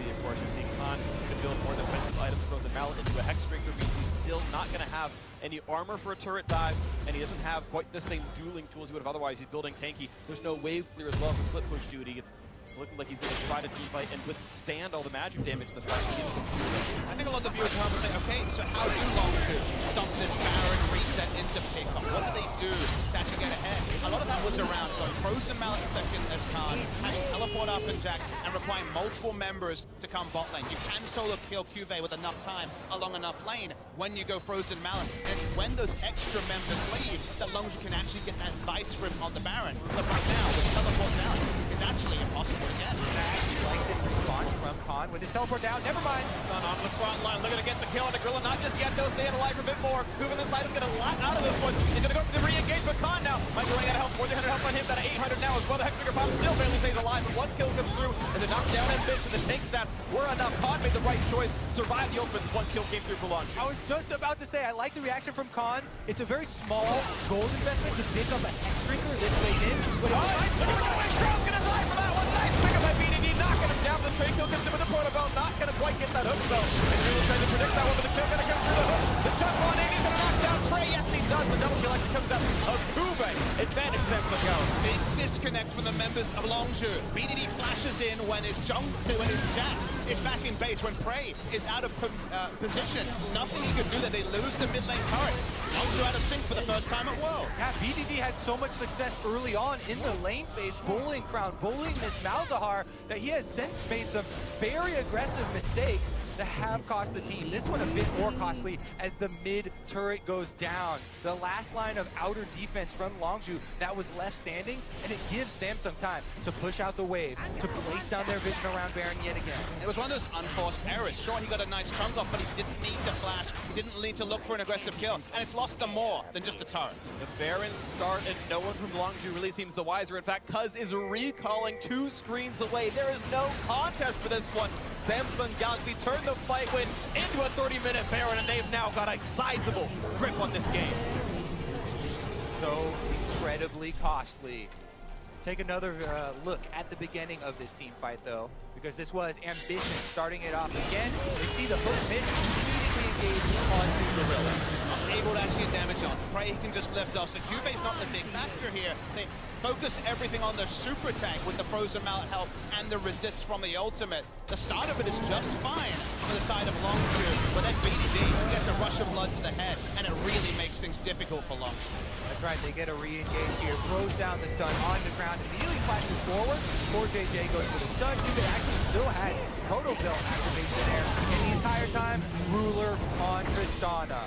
Of course, you're seeing Khan can build more defensive items, throws a mallet into a hex string. He's still not going to have any armor for a turret dive, and he doesn't have quite the same dueling tools he would have otherwise. He's building tanky. There's no wave clear as well for split push duty. It's looking like he's going to try to team fight and withstand all the magic damage in the fight. I think a lot of the viewers will say, okay, so how do Longzhu stop this Baron reset into pickup? What do they do to actually get ahead? A lot of that was around going frozen mallet second as Khan, having teleport up and jack, and requiring multiple members to come bot lane. You can solo kill Cube with enough time along enough lane when you go frozen mallet. And it's when those extra members leave that Longzhu can actually get that vice grip on the Baron. But right now, with teleport down, it's actually impossible. Again. I actually like this response from Khan with his teleport down. Never mind. Khan on the front line. Looking to get the kill on the Gorilla. Not just yet, though. Staying alive for a bit more. Moving the side is going to lot out of this one. He's going to go for the re-engage, but Khan now might be running out of health. More than 100 health on him. That 800 now as well. The Hextrigger bomb still barely stays alive, but one kill comes through. And the knockdown and bitch and the tank stats were enough. Khan made the right choice. Survived the ultimate. One kill came through for launch. I was just about to say, I like the reaction from Khan. It's a very small gold investment to pick up a Hextrigger this late in. But Crow's going to die for that one. Nice pick up by BDD. Knocking him down. The trade kill comes in with the portable. Not going to quite get that hook, though. And really trying to predict that one, but the kill going to come through the hook. The jump on 80 is going to knock down Spray. Yes, he does. The double kill actually comes out of Cube. Advantage them for go. Big disconnect from the members of Longzhu. BDD flashes in when his Jax is back in base. When Prey is out of position, nothing he could do there. They lose the mid lane turret. Longzhu out of sync for the first time at World. Yeah, BDD had so much success early on in the lane phase, bullying Crown, bullying this Malzahar, that he has since made some very aggressive mistakes that have cost the team. This one a bit more costly as the mid turret goes down. The last line of outer defense from Longzhu that was left standing, and it gives Samsung time to push out the waves, to place down their vision around Baron yet again. It was one of those unforced errors. Sure, he got a nice chunk off, but he didn't need to flash. He didn't need to look for an aggressive kill, and it's lost them more than just a turret. The Barons start, and no one from Longzhu really seems the wiser. In fact, Cuz is recalling 2 screens away. There is no contest for this one. Samsung Galaxy turned the fight win into a 30-minute Baron, and they've now got a sizable grip on this game. So incredibly costly. Take another look at the beginning of this team fight, though, because this was Ambition starting it off again. They see the hook miss, immediately engage onto Gorilla. Able to actually get damage on. Prey can just lift off. So Cube's not the big factor here. They focus everything on the super tank with the frozen mallet help and the resist from the ultimate. The start of it is just fine for the side of Longzhu, but then BDD gets a rush of blood to the head, and it really makes things difficult for Longzhu. That's right, they get a re-engage here, throws down the stun on the ground, immediately flashes forward. Poor JJ goes for the stun. Cube actually still had Proto Belt activation there, and the entire time, Ruler on Tristana.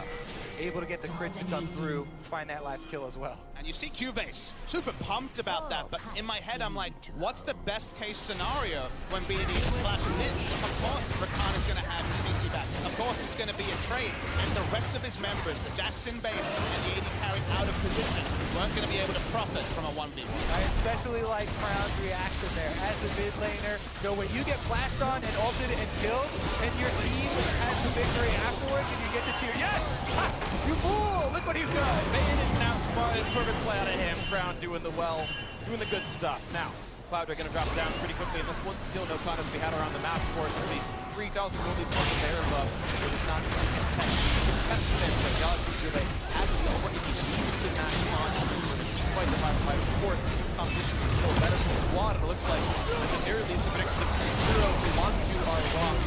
Able to get the crits to come through, find that last kill as well. And you see Cubase super pumped about that, but in my head I'm like, what's the best case scenario when BDD flashes in? Of course Rakan is going to have his CC back. Of course it's going to be a trade, and the rest of his members, the Jackson base and the AD carry out of position, weren't going to be able to profit from a 1v1. I especially like Crown's reaction there as the mid laner. So when you get flashed on and ulted and killed, and your team has the victory afterwards, and you get to cheer, yes! Ha! You fool! Look what he's done! Bayonet now smart and perfect play out of him. Crown doing the good stuff. Now, Cloud are going to drop down pretty quickly, and this one's still no contest we had around the map for us to see. 3,000 goldie plus a bear buff. It was not going to contest. The Galaxy Cube has the over 80 to match on the team fight the final fight. Of course, competition is still better for the squad, and it looks like at the very least the predictions of 3-0 for Longzhu are wrong.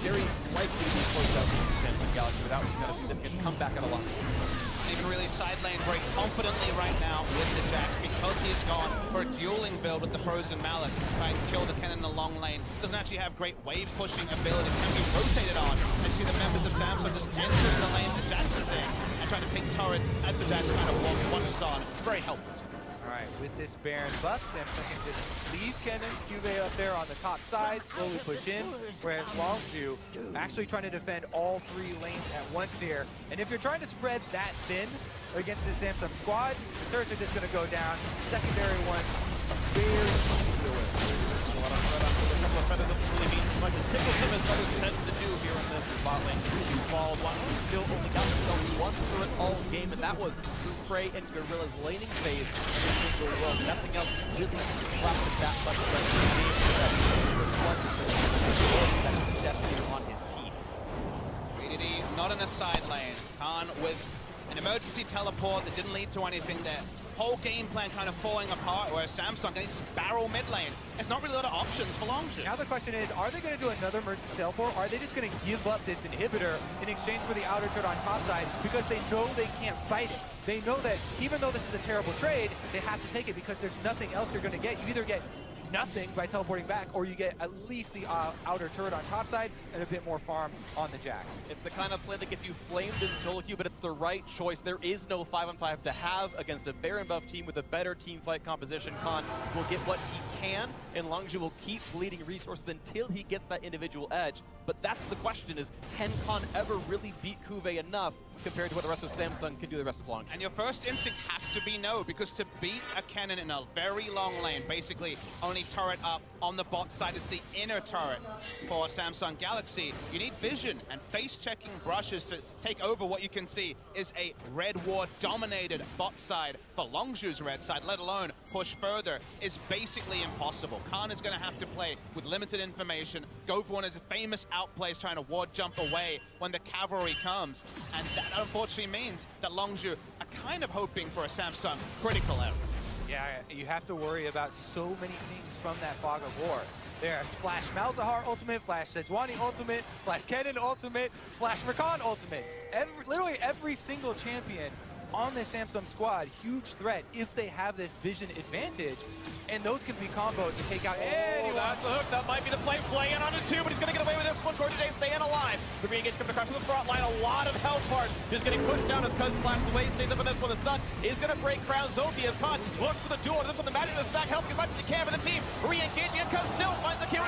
Very likely to be closed out with the Samsung Galaxy without kind of significant comeback at a lot. He can really side lane very confidently right now with the Jax because he's gone for a dueling build with the Frozen Mallet, trying to kill the Ken in the long lane. Doesn't actually have great wave pushing ability, can be rotated on. And see the members of Samsung just entering the lane the Jax is in and trying to take turrets as the Jax kind of watches on. Very helpless. Alright, with this Baron buff, Samsung can just leave Kennen, Cuvée up there on the top side, slowly push in, whereas Longzhu actually trying to defend all three lanes at once here. And if you're trying to spread that thin against the Samsung squad, the turrets are just going to go down. Secondary one, very easy to deal with. A lot of threat on the couple of feathers doesn't really mean much. It tickles him as others tend to do here in this bot lane. He falls, Longzhu still only got himself one turret all game, and that was through Prey and Gorilla's laning phase. Well, nothing else really collapses that much on his team. BDD not in a side lane. Khan with an emergency teleport that didn't lead to anything there. Whole game plan kind of falling apart, where Samsung needs to barrel mid lane. There's not really a lot of options for Longzhu. Now the question is, are they going to do another emergency teleport, or are they just going to give up this inhibitor in exchange for the outer turret on top side because they know they can't fight it? They know that even though this is a terrible trade, they have to take it because there's nothing else you're going to get. You either get nothing by teleporting back, or you get at least the outer turret on top side and a bit more farm on the Jax. It's the kind of play that gets you flamed in solo queue, but it's the right choice. There is no 5-on-5 to have against a Baron buff team with a better team fight composition. Khan will get what he can, and Longzhu will keep bleeding resources until he gets that individual edge. But that's the question, is can Khan ever really beat Cuvée enough compared to what the rest of Samsung can do the rest of Longzhu? And your first instinct has to be no, because to beat a Kennen in a very long lane, basically only turret up on the bot side is the inner turret for Samsung Galaxy. You need vision and face-checking brushes to take over what you can see is a red ward-dominated bot side for Longzhu's red side, let alone push further, is basically impossible. Khan is going to have to play with limited information, go for one of his famous outplays trying to ward jump away when the cavalry comes, and that unfortunately means that Longzhu are kind of hoping for a Samsung critical error. Yeah, you have to worry about so many things from that Fog of War. There's Flash Malzahar ultimate, Flash Sejuani ultimate, Flash Kennen ultimate, Flash Rakan ultimate. Literally every single champion on this Samsung squad, huge threat if they have this vision advantage, and those can be comboed to take out anyone. That's the hook. That might be the play. Play in on it too, but he's going to get away with this one. Corday staying alive. The re-engage comes across to the front line. A lot of health bars just getting pushed down as Cuz flashes away. Stays up in this one. The stun is going to break Crown Zombie as Khan looks for the duel. This one, the magic to stack. Help as much as you can for the team. Re-engaging, and Cuz still finds the kill.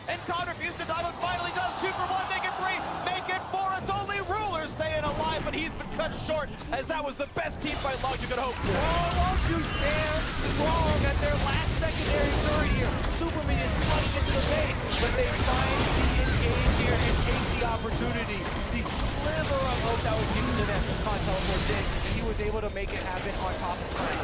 And Khan refuses to die, but finally does. 2 for 1, make it 3, make it 4. It's only Ruler staying alive, but he's been cut short as that was the best team fight Longzhu could hope for. Oh, Longzhu stands strong at their last secondary turret here. Super minions running into the base, but they find the engage here and take the opportunity. The sliver of hope that was given to them, Khan teleports in, and he was able to make it happen on top of time.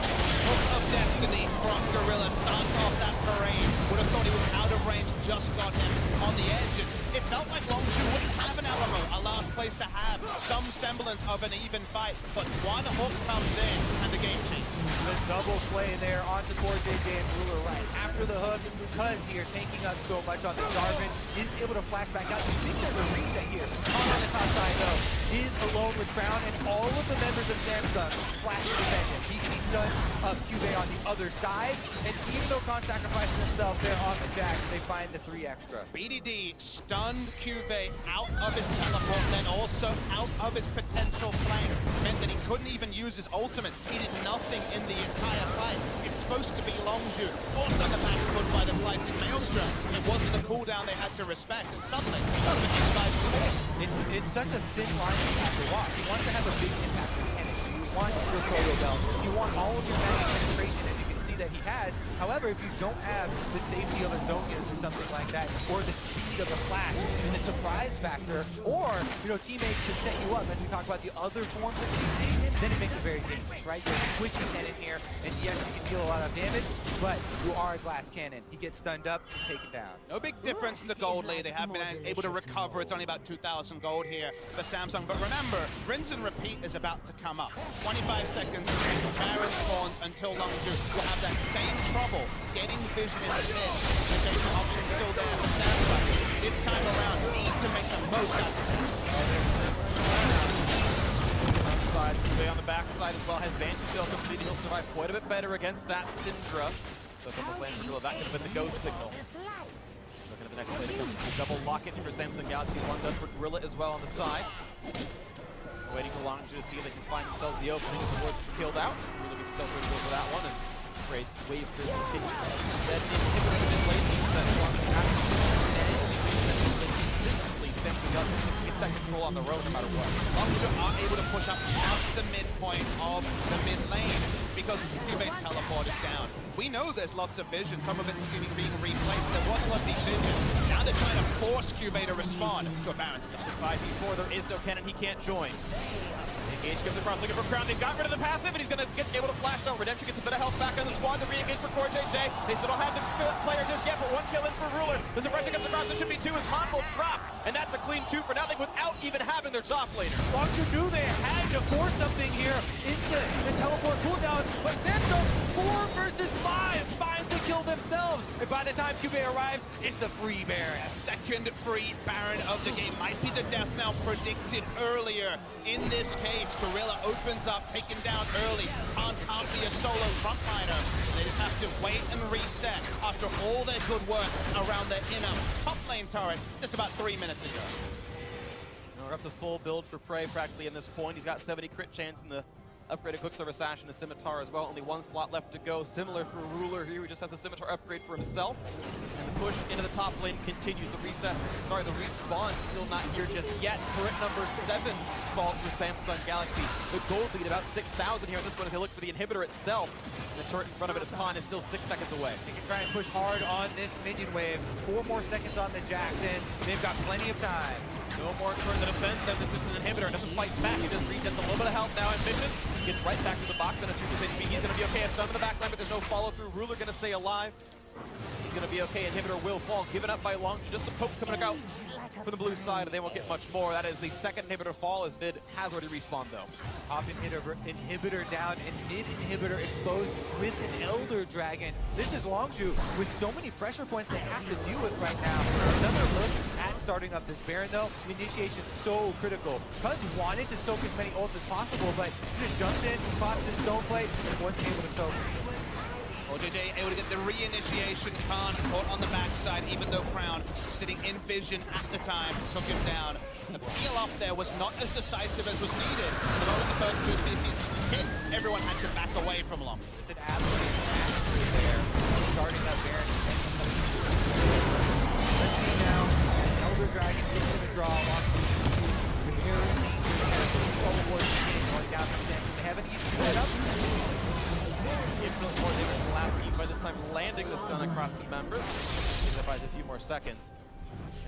Hook of destiny from Gorilla starts off that parade. Would have thought he was out of range, just got him on the edge. And it felt like Longzhu wouldn't have an Alamo, a last place to have some semblance of an even fight, but one hook comes in and the game changes. The double play there onto core JJ and Ruler right after the hook. Cuz here taking up so much on the Jarvan, is able to flash back out. You think there's a reset here. Khan on the top side though is alone with Crown, and all of the members of Samsung flash to defend him. He can be done Cuvée on the other side, and even though Khan sacrifices himself there on the Jax, they find the 3 extra. BDD stunned Cuvée out of his teleport, then also out of his potential flank. Meant that he couldn't even use his ultimate. He did nothing in the entire fight. It's supposed to be Longzhu, forced on the back foot by the slicing Maelstrom. It wasn't a cooldown they had to respect, and suddenly, it's such a thin line you have to walk. You want to have a big impact with Kennen. You want your solo belt. You want all of your magic penetration, as you can see that he has. However, if you don't have the safety of a Zonia's or something like that, or the speed of a flash, and the surprise factor, or teammates to set you up, as we talk about the other forms of DC, then it makes it very dangerous, right? You're switching Kennen here, and yes, you can deal a lot of damage, but you are a glass cannon. He gets stunned up and taken down. No big difference in the gold lead. They have been able to recover. It's only about 2,000 gold here for Samsung. But remember, rinse and repeat is about to come up. 25 seconds between Baron spawns until Longzhu will have that same trouble getting vision in the mid. Rotation option still there for Samsung. This time around, need to make the most out of it. On the backside as well, has Vantage still completing. He'll survive quite a bit better against that Syndra. So from the plan for Gorilla, that could have been the ghost signal. Looking at the next play to come. Double lock it for Samsung Galaxy. One done for Gorilla as well on the side. Waiting for Longju to see if they can find themselves the opening. The Wards killed out. Gorilla gets himself pretty good for that one. And Gray's wave to continue. Then the inhibitor in late means that Longju has to consistently Samsung Galaxy can get that control on the road no matter what. Longju are able to push up past the midpoint of the mid lane because Cube's teleport is down. We know there's lots of vision, some of it's being replayed, but there was a lot of vision. Now they're trying to force Cube to respond to a Baron stun. 5v4, there is no cannon, he can't join. Engage comes across, looking for Crown. They got rid of the passive, and he's going to get able to flash down. Redemption gets a bit of health back on the squad. The re-engage for Core JJ. They still don't have the player just yet, but one kill in for Ruler. There's a pressure comes across, there should be two as Han will drop. And that's a clean two for nothing without even having their top laner. Longju knew they had to force something here in the teleport cooldown, but Samsung 4 versus 5 finds the kill themselves. And by the time Cube arrives, it's a free Baron. A second free Baron of the game. Might be the death knell predicted earlier. In this case, Gorilla opens up, taken down early. Can't be a solo frontliner. They just have to wait and reset after all their good work around their inner top lane turret just about 3 minutes ago. We're up to full build for Prey practically in this point. He's got 70 crit chance in the upgraded Quicksilver Sash and the Scimitar as well. Only one slot left to go. Similar for Ruler here, who just has a Scimitar upgrade for himself. And the push into the top lane continues. The respawn still not here just yet. Turret number 7 falls for Samsung Galaxy. The gold lead about 6,000 here on this one as they look for the inhibitor itself. And the turret in front of it is Pond is still 6 seconds away. They can try and push hard on this minion wave. 4 more seconds on the Jackson. They've got plenty of time. No more turn to defense, then this is an inhibitor. Doesn't fight back, he just resets a little bit of health now. Ambition gets right back to the box, and a 2% HP. He's going to be okay. A stun in the backline, but there's no follow-through. Ruler going to stay alive. He's going to be okay. Inhibitor will fall. Given up by Longju. Just a poke coming out from the blue side, and they won't get much more. That is the second inhibitor fall, as mid has already respawned, though. Top inhibitor down, and mid inhibitor exposed with an Elder Dragon. This is Longju with so many pressure points they have to deal with right now. Another look at starting up this Baron, though. Initiation so critical. Cuz wanted to soak as many ults as possible, but he just jumped in, popped his stone plate, and wasn't able to soak. OJJ able to get the re-initiation. Khan caught on the backside, even though Crown sitting in vision at the time took him down. The peel off there was not as decisive as was needed. The moment the first two CCs hit, everyone had to back away from Long. Just an absolute mastery there, starting up Baron. Let's see now, Elder Dragon is going to draw along the very dangerous forward going down from Samsung. They haven't even set up. It feels more damage than the last team by this time, landing the stun across the members. That buys a few more seconds.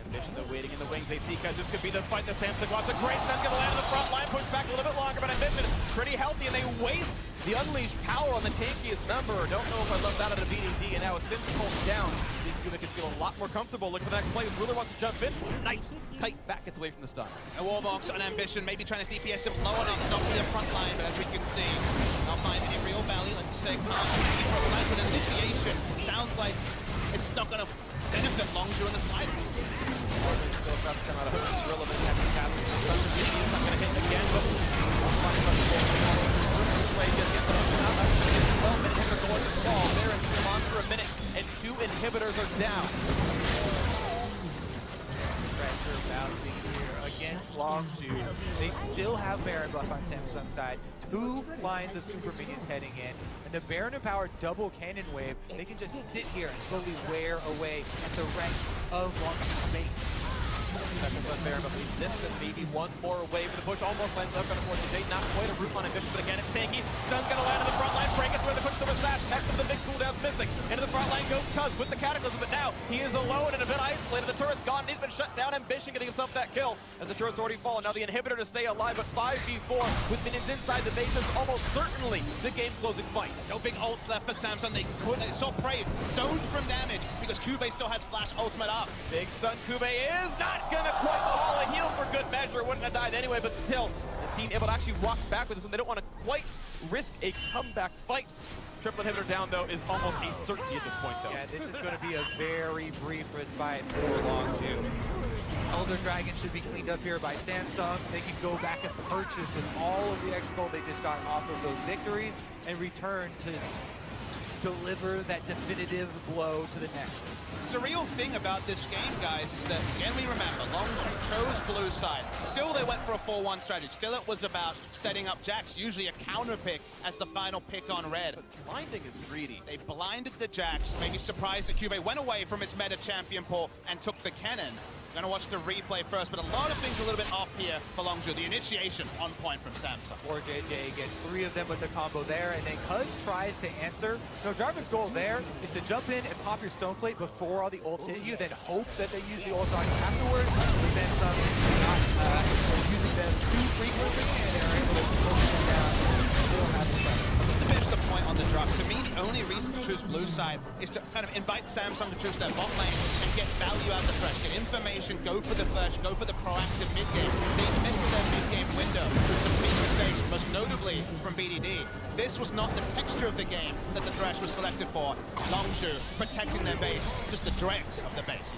Ambition, though, waiting in the wings. They see because this could be the fight that Samsung wants. A great stun going to land on the front line, push back a little bit longer, but Ambition pretty healthy, and they waste the unleashed power on the tankiest member. Don't know if I love that out of the BDD, and now as Sims pulls down, these Cuba can feel a lot more comfortable. Look for the next play. Ruler wants to jump in. Nice. Kite back gets away from the stun. A Warbox on Ambition, maybe trying to DPS him low enough, not be a front line, but as we can see, I'll find a real value, like you say, front line with initiation. Sounds like it's just not going to benefit Longju in the slightest. Still about to come out of Gorilla, but has to pass. He's not going to hit again, but Baron come on for a minute, and 2 inhibitors are down. Pressure bouncing here against Longju. They still have Baron buff on Samsung's side. 2 lines of super minions heading in, and the Baron empowered double cannon wave. They can just sit here and slowly wear away at the rank of Longju's base. Seconds on Baron, but leaves this and maybe one more away for the push. Almost lands up on a 4-8. Not quite a root on Ambition, but again, it's tanky. Stun's going to land on the front line. Break it where the push to the sash. Next of the big cooldown's missing. Into the front line goes Cuz with the Cataclysm, but now he is alone and a bit isolated. The turret's gone. He's been shut down. Ambition getting himself that kill as the turret's already fallen. Now the inhibitor to stay alive, but 5v4 with minions inside the base is almost certainly the game-closing fight. No big ults left for Samsung. They saw Prey zoned from damage because Kube still has flash ultimate up. Big stun. Kube is not going to quite fall. A heal for good measure. Wouldn't have died anyway, but still, the team able to actually walk back with this one. They don't want to quite risk a comeback fight. triple inhibitor down, though, is almost a certainty at this point, though. Yeah, this is going to be a very brief respite for Longju. Elder Dragon should be cleaned up here by Samsung. They can go back and purchase with all of the extra gold they just got off of those victories and return to deliver that definitive blow to the next. Surreal thing about this game, guys, is that, again, we remember, Longju chose blue side. Still, they went for a 4-1 strategy. Still, it was about setting up Jax, usually a counter pick as the final pick on red. But blinding is greedy. They blinded the Jax, maybe surprised that Cube went away from its meta champion pool and took the cannon. Gonna watch the replay first, but a lot of things a little bit off here for Longju. The initiation on point from Samsung. Or JJ gets 3 of them with the combo there, and then Cuz tries to answer. No, Jarvan's goal there is to jump in and pop your stone plate before all the ults hit you, then hope that they use the ult on you afterwards. But then some not using them too frequently, and they're able to focus them down and still have the pressure. To finish the point on the drop, to me, the only reason to choose blue side is to kind of invite Samsung to choose their bot lane and get value out of the Thresh, get information, go for the Thresh, go for the proactive mid-game. They missed their mid-game window with some big mistakes, most notably from BDD. This was not the texture of the game that the Thresh was selected for. Longju protecting their base, just the dregs of the base.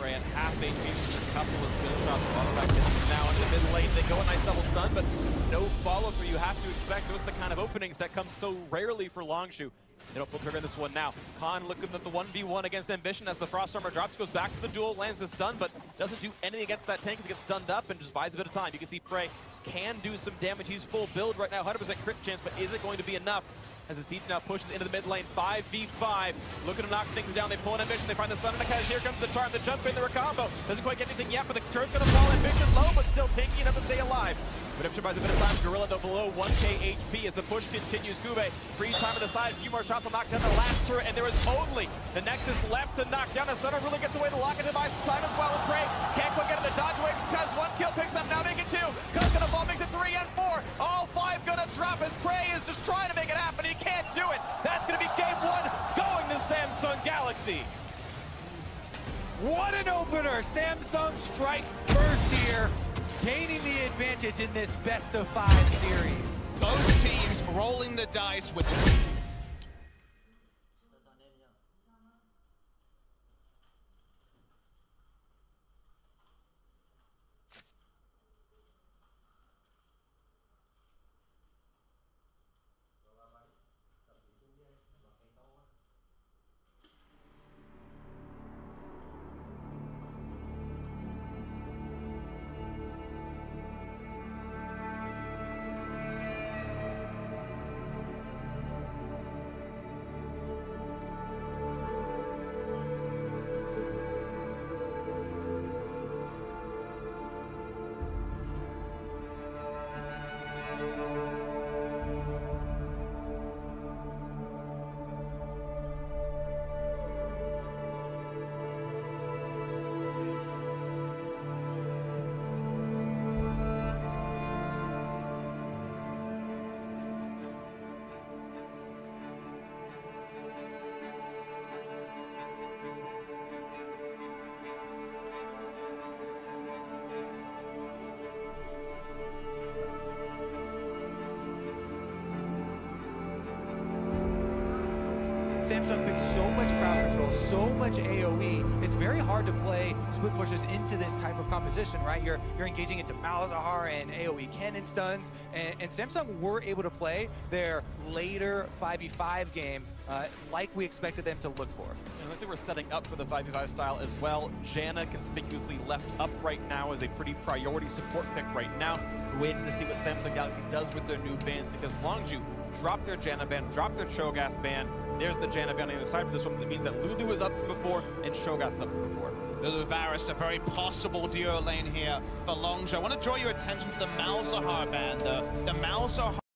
Ray at half HP, a couple of skill shots. Now in the mid lane, they go a nice double stun, but no follow-through. You have to expect those are the kind of openings that come so rarely for Longju. They don't pull trigger in this one now. Khan looking at the 1v1 against Ambition as the Frost Armor drops, goes back to the duel, lands the stun, but doesn't do anything against that tank as it gets stunned up and just buys a bit of time. You can see Prey can do some damage. He's full build right now, 100% crit chance, but is it going to be enough? As the Siege now pushes into the mid lane, 5v5, looking to knock things down. They pull an Ambition, they find the Sun and the Cat. Here comes the Charm, the jump in, the combo. Doesn't quite get anything yet, but the turn's gonna fall. Ambition low, but still tanky enough to stay alive. Redemption buys a bit of time. Gorilla though below 1k HP as the push continues. Gube, free time on the side, a few more shots will knock down the last turret, and there is only the Nexus left to knock down. Sutter really gets away the lock-in device time as well, and Prey can't quite get in the dodge away because 1 kill picks up, now make it 2. Cuz gonna fall, makes it 3 and 4. All 5 gonna drop as Prey is just trying to make it happen. He can't do it. That's gonna be game 1 going to Samsung Galaxy. What an opener! Samsung strike first here, gaining the advantage in this best-of-5 series. Both teams rolling the dice with Samsung picks so much crowd control, so much AoE. It's very hard to play split pushes into this type of composition, right? You're engaging into Malzahar and AoE cannon stuns, and Samsung were able to play their later 5v5 game like we expected them to look for. And looks like we're setting up for the 5v5 style as well. Janna conspicuously left up right now as a pretty priority support pick right now. Waiting to see what Samsung Galaxy does with their new bans, because Longju dropped their Janna ban, dropped their Cho'Gath ban. There's the Janna ban on the other side for this one. That means that Lulu was up from before and Cho'Gath's up from before. Lulu Varus, a very possible duo lane here for Longju. I want to draw your attention to the Malzahar ban. The Malzahar